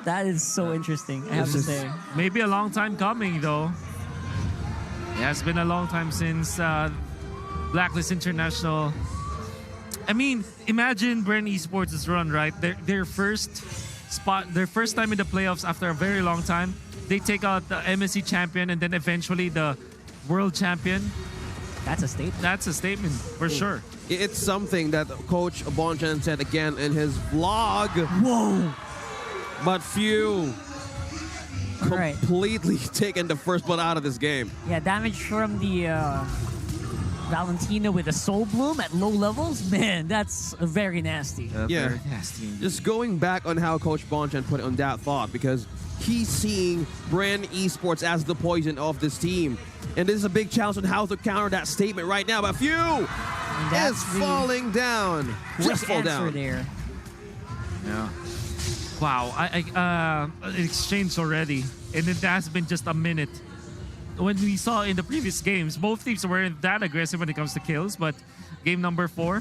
That is so interesting, I have to say. Maybe a long time coming, though. It has been a long time since BLACKLIST International. I mean, imagine BREN Esports' run, right? Their first time in the playoffs after a very long time. They take out the MSC champion and then eventually the world champion. That's a statement. That's a statement for sure. It's something that Coach Bonchan said again in his vlog. Whoa! But few completely taken the first blood out of this game. Yeah, damage from the Valentina with a Soul Bloom at low levels. Man, that's very nasty. Yeah, very nasty. Just going back on how Coach Bonchan put it on that thought, because he's seeing BREN Esports as the poison of this team. And this is a big challenge on how to counter that statement right now. But few is falling down. Just fall down. There. Yeah. Wow, exchange already, and it has been just a minute. When we saw in the previous games, both teams weren't that aggressive when it comes to kills, but game number 4,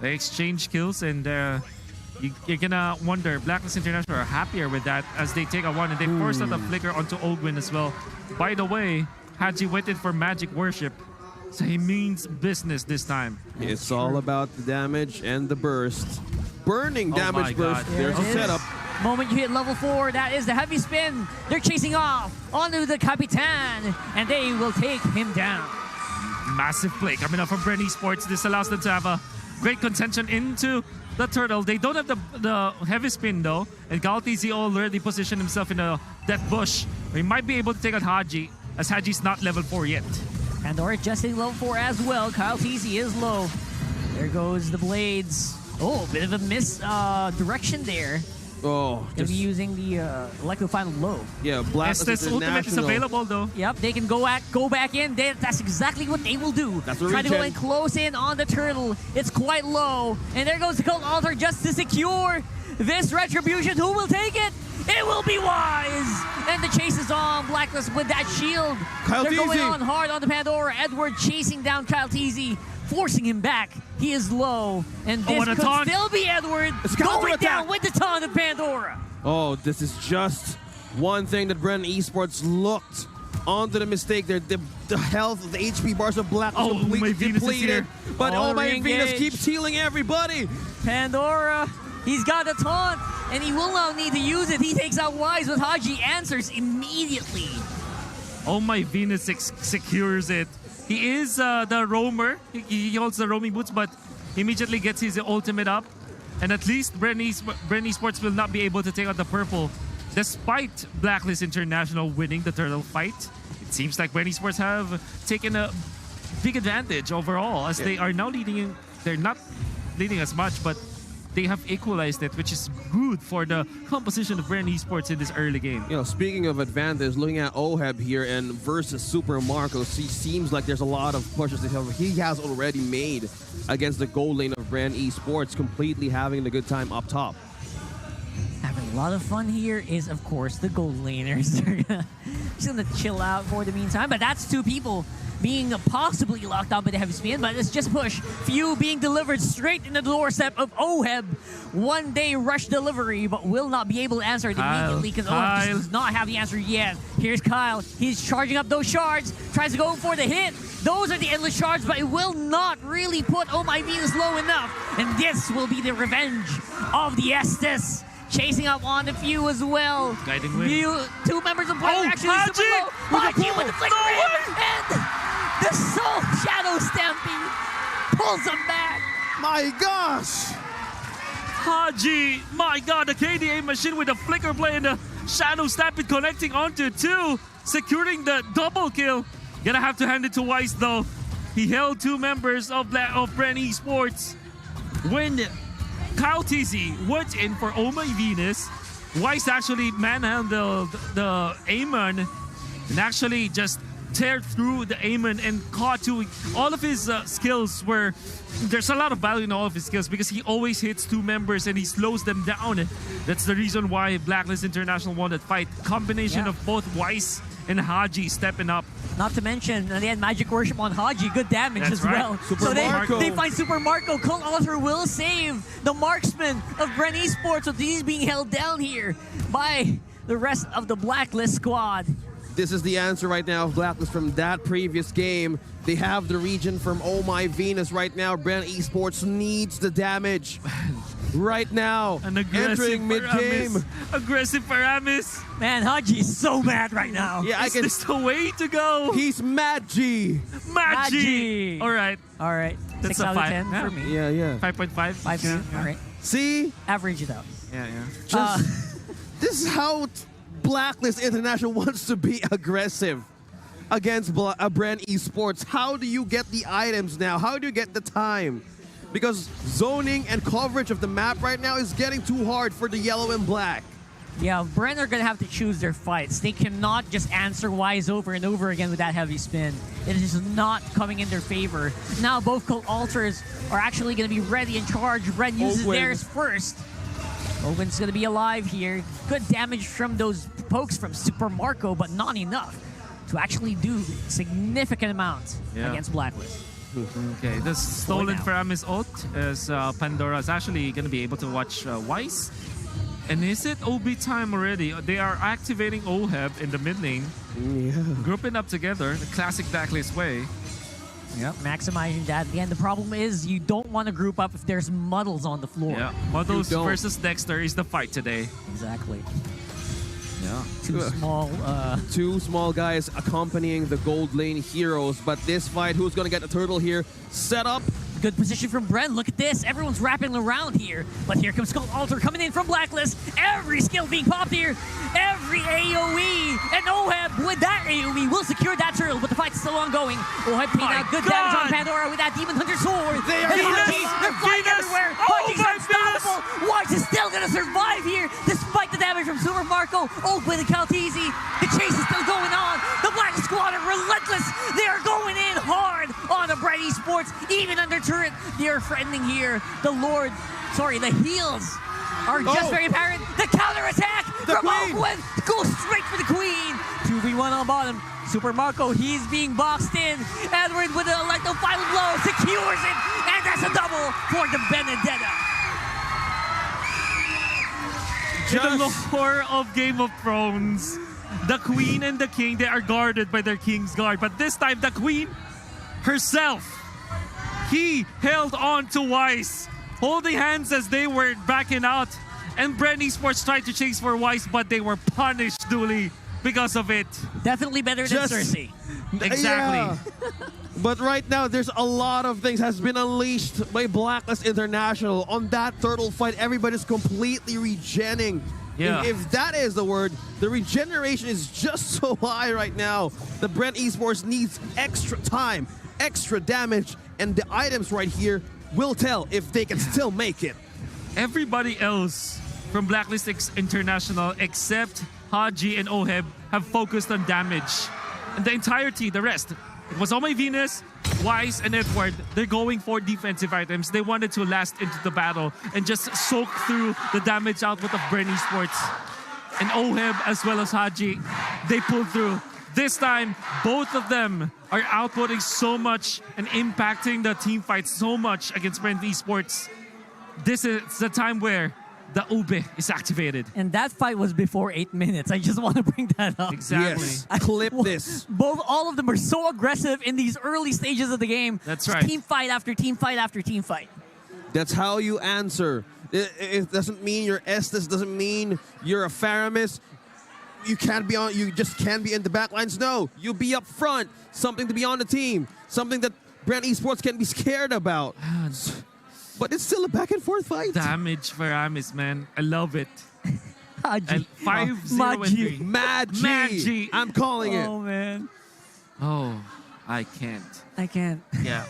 they exchange kills, and you're gonna wonder, BLACKLIST International are happier with that as they take a 1, and they forced out the flicker onto Ogwin as well. By the way, Haji waited for Magic Worship, so he means business this time. It's all about the damage and the burst. Burning damage burst. There's a setup. Moment you hit level 4, that is the heavy spin. They're chasing off onto the Capitan, and they will take him down. Massive play coming up from BREN Esports. This allows them to have a great contention into the turtle. They don't have the heavy spin though, and GalTZ already positioned himself in a death bush. He might be able to take out Haji, as Haji's not level 4 yet. Pandora just hitting level 4 as well. GalTZ is low. There goes the blades. Oh, bit of a misdirection there. Oh, they'll be using the Electrofine low. Yeah, BLACKLIST ultimate is available though. Yep, they can go back in. That's exactly what they will do. Try to go in close in on the turtle. It's quite low, and there goes the Cult Altar just to secure this retribution. Who will take it? It will be Wise, and the chase is on. BLACKLIST with that shield. They're going on hard on the Pandora. Edward chasing down GalTZ, forcing him back. He is low, and this could still be Edward going down with the taunt of Pandora. Oh, this is just one thing that BREN Esports looked onto the mistake there. The health, the HP bars of BLACKLIST completely depleted. But my Venus keeps healing everybody. Pandora, he's got a taunt, and he will not need to use it. He takes out Wise with Haji, answers immediately. Oh my Venus secures it. He is the roamer. He holds the roaming boots, but immediately gets his ultimate up. And at least BREN Esports will not be able to take out the purple, despite BLACKLIST International winning the turtle fight. It seems like BREN Esports have taken a big advantage overall, as they are now leading. They're not leading as much, but they have equalized it, which is good for the composition of BREN Esports in this early game. You know, speaking of advantage, looking at OHEB here and versus Super Marcos, he seems like there's a lot of pushes that he has already made against the gold lane of BREN Esports, completely having a good time up top. Having a lot of fun here is, of course, the gold laners. They're just gonna chill out for the meantime, but that's 2 people being possibly locked on by the heavy spin, but it's just push. Few being delivered straight in the doorstep of OHEB. 1-day rush delivery, but will not be able to answer it immediately because OHEB does not have the answer yet. Here's Kyle. He's charging up those shards, tries to go for the hit. Those are the endless shards, but it will not really put Oh My Venus low enough. And this will be the revenge of the S10. Chasing up on the Few as well. Guiding win. 2 members of Black actually super low. Haji with the flicker and the Soul Shadow Stampede pulls him back. My gosh! Haji, my god, the KDA machine with the flicker play and the Shadow Stampede connecting onto 2, securing the double kill. Gonna have to hand it to Wise though. He held 2 members of BREN Esports. When GalTZ went in for Oh My Venus, Wise actually manhandled the Amon and actually just tear through the Amon and caught 2. All of his skills were, there's a lot of value in all of his skills because he always hits 2 members and he slows them down. That's the reason why BLACKLIST International won that fight. Combination of both Wise and Haji stepping up Not to mention, they had Magic Worship on Haji. Good damage That's as right. well. Super so Marco. they find Super Marco. Colt Alter will save the marksman of BREN Esports. So he's being held down here by the rest of the Blacklist squad. This is the answer right now of Blacklist from that previous game. They have the region from Oh My Venus right now. BREN Esports needs the damage right now. An aggressive Entering mid-game. Paramis. Aggressive Paramis. Man, Haji is so mad right now. Yeah, I Is can. this the way to go? He's mad G. Magi. All right. All right. That's 6 a out of 5. 10 for me. Yeah. 5.5. 5 for me. All right. See? Average it out. Yeah. Just, this is how Blacklist International wants to be aggressive against BREN Esports. How do you get the items now? How do you get the time? Because zoning and coverage of the map right now is getting too hard for the yellow and black. Yeah, BREN are going to have to choose their fights. They cannot just answer Wise over and over again with that heavy spin. It is not coming in their favor. Now both Colt Alters are actually going to be ready and charged. BREN uses Owen. theirs first. Owen's going to be alive here. Good damage from those pokes from Super Marco, but not enough to actually do significant amounts against Blacklist. Okay, the stolen now. Paramis ult is Pandora is actually going to be able to watch Weiss. And is it OB time already? They are activating OHEB in the mid lane, grouping up together, the classic Blacklist way. Yep. Maximizing that. Again, the problem is you don't want to group up if there's muddles on the floor. Yeah, Models You don't. versus Dexter is the fight today. Exactly. Yeah. Two small guys accompanying the gold lane heroes. But this fight, who's going to get the turtle here? Set up. Good position from BREN. Look at this. Everyone's wrapping around here. But here comes Colt Alter coming in from Blacklist. Every skill being popped here. Every AoE. And OHEB with that AoE will secure that turtle. But the fight's still ongoing. OHEB paying My out good God. damage on Pandora with that Demon Hunter sword. They are And Venus! Haji, they're flying Venus! everywhere. Oh Haji's my unstoppable. Wise is still going to survive here despite the damage from Super Marco. With the Caltesi. The chase is still going on. The Black Squad are relentless. They are going in hard on the BREN Esports. Even under turret, they are threatening here. The heals are just very apparent. The counterattack The from Queen. Owen goes straight for the Queen. 2v1 on bottom. Super Marco, he's being boxed in. Edward with an electro final blow secures it. And that's a double for the Benedetta. In the lore of Game of Thrones, the Queen and the King, they are guarded by their King's Guard. But this time, the Queen herself, he held on to Weiss, holding hands as they were backing out. And BREN Esports tried to chase for Weiss, but they were punished duly because of it. Definitely better than Just- Cersei. Exactly. Yeah. But right now, there's a lot of things has been unleashed by Blacklist International. On that turtle fight, everybody's completely regenning. Yeah. If that is the word, the regeneration is just so high right now. The BREN Esports needs extra time, extra damage, and the items right here will tell if they can still make it. Everybody else from Blacklist International except Haji and OHEB have focused on damage. And the entirety, the rest, it was all my Venus, Weiss, and Edward. They're going for defensive items. They wanted to last into the battle and just soak through the damage output of BREN Esports. And OHEB as well as Haji, they pulled through. This time, both of them are outputting so much and impacting the team fight so much against BREN Esports. This is the time where the Ube is activated. And that fight was before 8 minutes. I just want to bring that up. Exactly. Yes, clip this. All of them are so aggressive in these early stages of the game. That's Just right. Team fight after team fight after team fight. That's how you answer. It doesn't mean you're Estes, doesn't mean you're a Faramis. You just can't be in the backlines. No, you'll be up front. Something to be on the team. Something that BREN Esports can be scared about. But it's still a back and forth fight. Damage for Amis, man. I love it. Haji. And 5-0 Magi. and 3. Magi. Magi. I'm calling it. Oh, man. Oh, I can't. I can't. Yeah.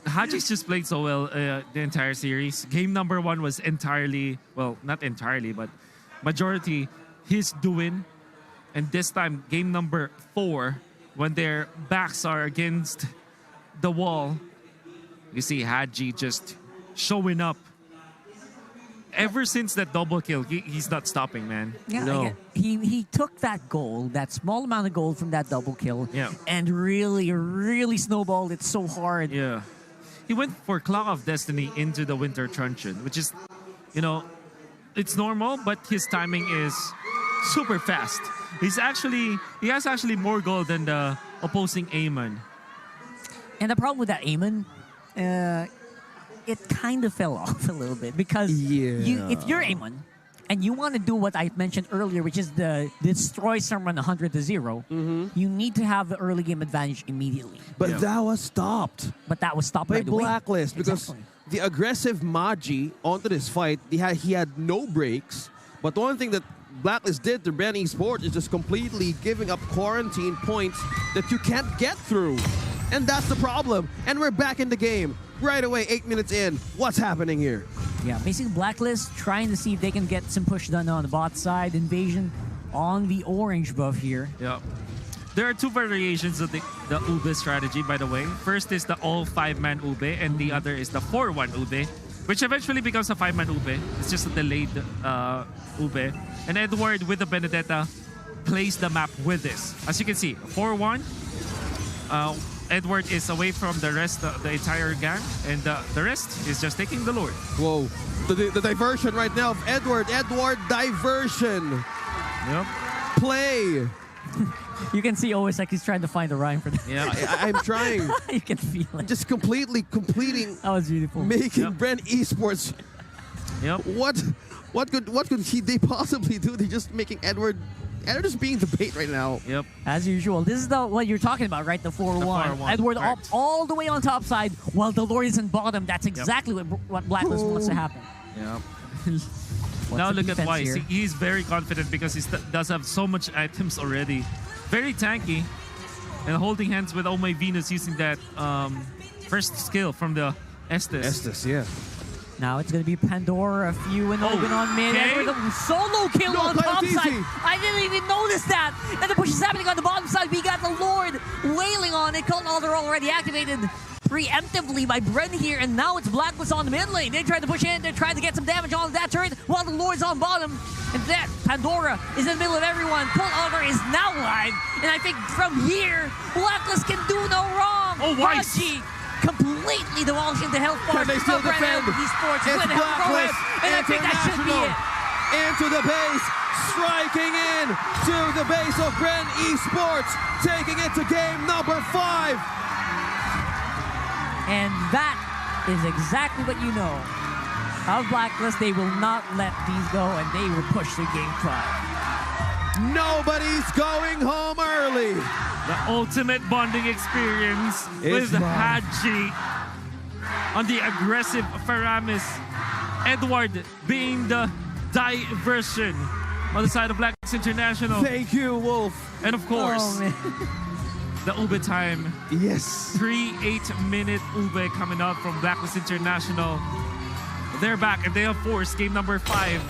Haji's just played so well the entire series. Game number 1 was entirely, well, not entirely, but majority his doing. And this time, game number 4, when their backs are against the wall, you see Haji just showing up ever since that double kill, he's not stopping, man. Yeah, No. he took that goal, that small amount of gold from that double kill, Yeah. and really snowballed it so hard. Yeah. He went for Clock of Destiny into the Winter Truncheon, which is, you know, it's normal, but his timing is super fast. He has actually more gold than the opposing Amon. And the problem with that Amon, it kind of fell off a little bit because if you're Amon and you want to do what I mentioned earlier, which is the destroy someone 100-0, you need to have the early game advantage immediately. But that was stopped But that was stopped by right away. BLACKLIST because Exactly. the aggressive Magi onto this fight, he had no breaks. But the one thing that BLACKLIST did to BREN Esports is just completely giving up quarantine points that you can't get through. And that's the problem. And we're back in the game. Right away, 8 minutes in. What's happening here? Yeah, basically BLACKLIST trying to see if they can get some push done on the bot side. Invasion on the orange buff here. Yeah. There are two variations of the Ube strategy, by the way. First is the all 5-man Ube, and the other is the 4-1 Ube, which eventually becomes a 5-man Ube. It's just a delayed Ube. And Edward with the Benedetta plays the map with this. As you can see, 4-1. Edward is away from the rest, the entire gang, and the rest is just taking the Lord. Whoa. The diversion right now of Edward. Edward diversion. Yep. Play. You can see always like he's trying to find a rhyme for that. Yeah. I'm trying. You can feel it. Just completing, That was beautiful. making BREN Esports. Yep. What could they possibly do? They're just making Edward just being the bait right now. Yep. As usual, this is what you're talking about, right? The 4-1. 4-1. Edward up Correct. all the way on top side while the Lord is in bottom. That's exactly what BLACKLIST wants to happen. Yep. What's Now the look at defense Weiss. here? He's very confident because he does have so much items already. Very tanky. And holding hands with Oh My Venus using that first skill from the S10. Estes, yeah. Now it's going to be Pandora, a few and open on mid. okay. Edward, a solo kill No, on play top it easy. side. I didn't even notice that. And the push is happening on the bottom side. We got the Lord wailing on it. Cult Alder already activated preemptively by BREN here, and now it's BLACKLIST on the mid lane. They try to push in, they're trying to get some damage on that turret while the Lord's on bottom. And that Pandora is in the middle of everyone. Cult Alder is now live, and I think from here, BLACKLIST can do no wrong. Oh, Weiss. Haji completely demolishing the health bar. Can they still BREN defend? Esports It's with BLACKLIST and I think that should be it. Into the base, striking in to the base of BREN Esports, taking it to game number 5. And that is exactly what you know of BLACKLIST. They will not let these go, and they will push to game 5. Nobody's going home early. The ultimate bonding experience It's with live. Haji on the aggressive Faramis. Edward being the diversion on the side of BLACKLIST International. Thank you, Wolf. And of course, Oh, man. the Ube time. Yes. 3 8-minute Ube coming out from BLACKLIST International. They're back and they have forced game number 5.